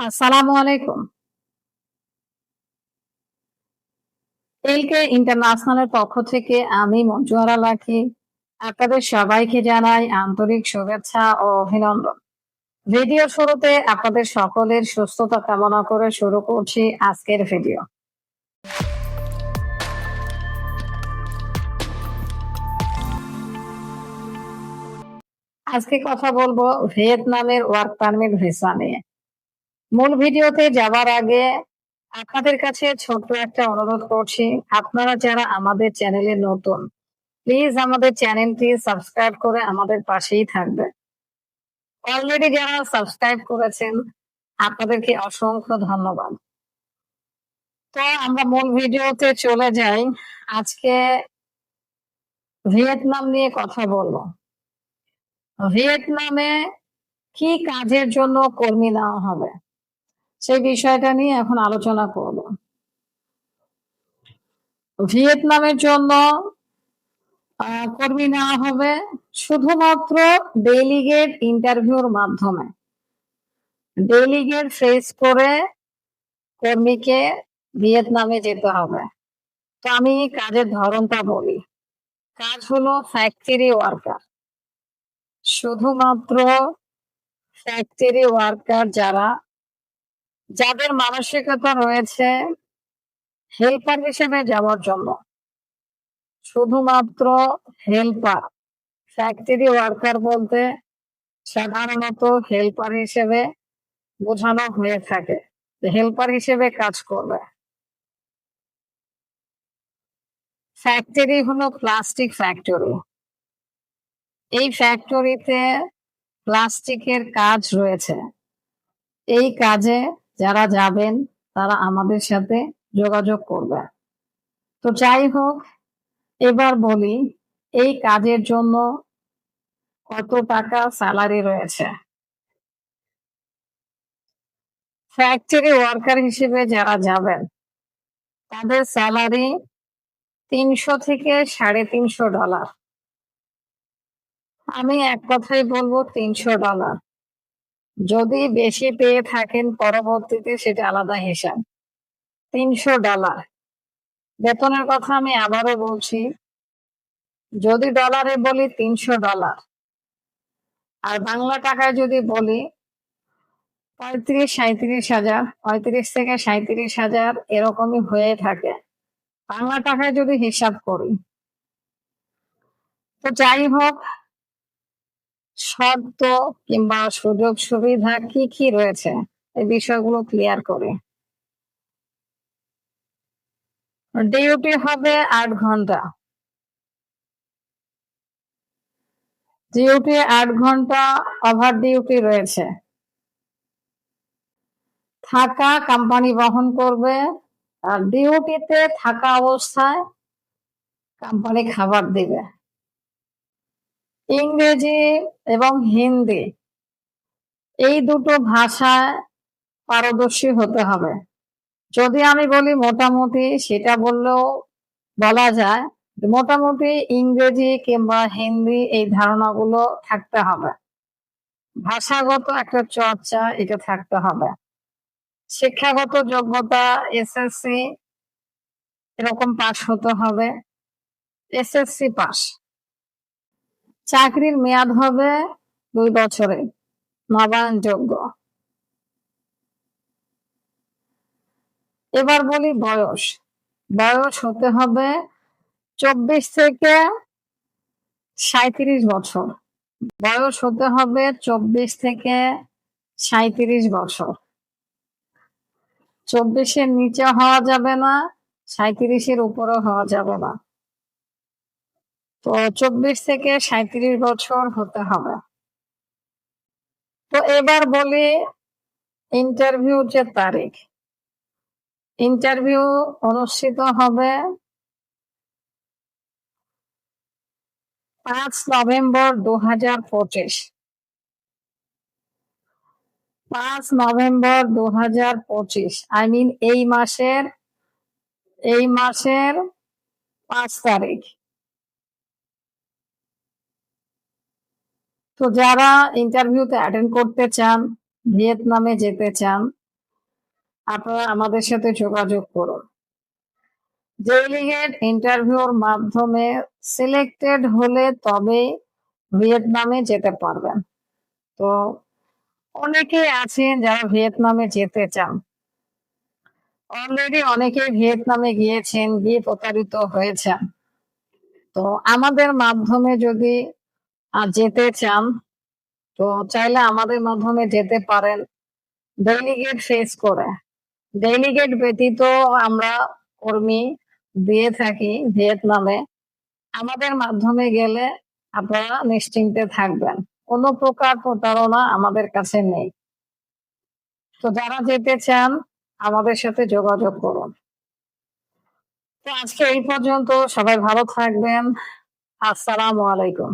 আসসালামু আলাইকুম। এলকে ইন্টারন্যাশনালের পক্ষ থেকে আমি মঞ্জুয়ারা লাকী আপনাদের সবাইকে জানাই আন্তরিক শুভেচ্ছা ও অভিনন্দন। ভিডিওর শুরুতে আপনাদের সকলের সুস্থতা কামনা করে শুরু করছি আজকের ভিডিও। আজকে কথা বলবো ভিয়েতনামের ওয়ার্ক পারমিট ভিসা নিয়ে। মূল ভিডিওতে যাবার আগে আপনাদের কাছে ছোট্ট একটা অনুরোধ করছি, আপনারা যারা আমাদের চ্যানেলে নতুন, প্লিজ আমাদের চ্যানেলটি সাবস্ক্রাইব করে আমাদের পাশেই থাকবেন। অলরেডি যারা সাবস্ক্রাইব করেছেন আপনাদেরকে অসংখ্য ধন্যবাদ। তো আমরা মূল ভিডিওতে চলে যাই। আজকে ভিয়েতনাম নিয়ে কথা বলবো। ভিয়েতনামে কি কাজের জন্য কর্মী নেওয়া হবে সেই বিষয়টা নিয়ে এখন আলোচনা করব। ভিয়েতনামের জন্য কর্মী নেওয়া হবে শুধুমাত্র ডেলিগেট ইন্টারভিউর মাধ্যমে। ডেলিগেট ফেস করে কর্মীকে ভিয়েতনামে যেতে হবে। তো আমি কাজের ধরনটা বলি। কাজ হলো ফ্যাক্টরি ওয়ার্কার। শুধুমাত্র ফ্যাক্টরি ওয়ার্কার যাদের মানসিকতা রয়েছে হেল্পার হিসেবে যাওয়ার জন্য, শুধুমাত্র হেল্পার। ফ্যাক্টরি ওয়ার্কার বলতে সাধারণত হেল্পার হিসেবে বোঝানো হয়ে থাকে, হেল্পার হিসেবে কাজ করবে। ফ্যাক্টরি হলো প্লাস্টিক ফ্যাক্টরি। এই ফ্যাক্টরিতে প্লাস্টিকের কাজ রয়েছে। এই কাজে যারা যাবেন তারা আমাদের সাথে যোগাযোগ করবে। তো যাই হোক, এবার বলি এই কাজের জন্য কত টাকা স্যালারি রয়েছে। ফ্যাক্টরি ওয়ার্কার হিসেবে যারা যাবেন তাদের স্যালারি 300 থেকে $350। আমি এক কথাই বলবো $300। যদি বেশি পেয়ে থাকেন পরবর্তীতে সেটা আলাদা হিসাব। $300 বেতনের কথা আমি আবারও বলছি, যদি ডলারে বলি $300, আর বাংলা টাকায় যদি বলি 35-37 হাজার, 35 থেকে 37,000 এরকমই হয়ে থাকে বাংলা টাকায় যদি হিসাব করি। তো যাই হোক, শর্ত কিংবা সুযোগ সুবিধা কি কি রয়েছে এই বিষয়গুলো ক্লিয়ার করে। ডিউটি হবে 8 ঘন্টা। ডিউটি 8 ঘন্টা, ওভার ডিউটি রয়েছে। থাকা কোম্পানি বহন করবে, আর ডিউটিতে থাকা অবস্থায় কোম্পানি খাবার দিবে। ইংরেজি এবং হিন্দি এই দুটো ভাষায় পারদর্শী হতে হবে। যদি আমি বলি মোটামুটি, সেটা বললেও বলা যায়, মোটামুটি ইংরেজি কিংবা হিন্দি এই ধারণাগুলো থাকতে হবে। ভাষাগত একটা চর্চা এটা থাকতে হবে। শিক্ষাগত যোগ্যতা এসএসসি এরকম পাস হতে হবে, এসএসসি পাস। চাকরির মেয়াদ হবে 2 বছরে, নবায়নযোগ্য। এবার বলি বয়স। বয়স হতে হবে 24 থেকে 37 বছর। বয়স হতে হবে 24 থেকে 37 বছর। 24-এর নিচে হওয়া যাবে না, 37-এর উপরে হওয়া যাবে না। তো 24 থেকে 37 বছর হতে হবে। তো এবার বলি ইন্টারভিউ যে তারিখ। ইন্টারভিউ অনুষ্ঠিত হবে 5 নভেম্বর 2025। 5 নভেম্বর 2025, আই মিন এই মাসের 5 তারিখ। তো যারা ইন্টারভিউতে অ্যাটেন্ড করতে চান, ভিয়েতনামে যেতে চান, আপনারা আমাদের সাথে যোগাযোগ করুন। ডেলিগেট ইন্টারভিউর মাধ্যমে সিলেক্টেড হলে তবেই ভিয়েতনামে যেতে পারবেন। তো অনেকেই আছেন যারা ভিয়েতনামে যেতে চান। অলরেডি অনেকেই ভিয়েতনামে গিয়েছেন, গিয়ে প্রতারিত হয়েছেন। তো আমাদের মাধ্যমে যদি যেতে চান, তো চাইলে আমাদের মাধ্যমে যেতে পারেন ডেলিগেট ফেস করে। ডেলিগেট ব্যতীত আমরা কর্মী দিয়ে থাকি ভিয়েতনামে। আমাদের মাধ্যমে গেলে আপনারা নিশ্চিন্তে থাকবেন। কোনো প্রকার প্রতারণা আমাদের কাছে নেই। তো যারা যেতে চান আমাদের সাথে যোগাযোগ করুন। তো আজকে এই পর্যন্ত। সবাই ভালো থাকবেন। আসসালামু আলাইকুম।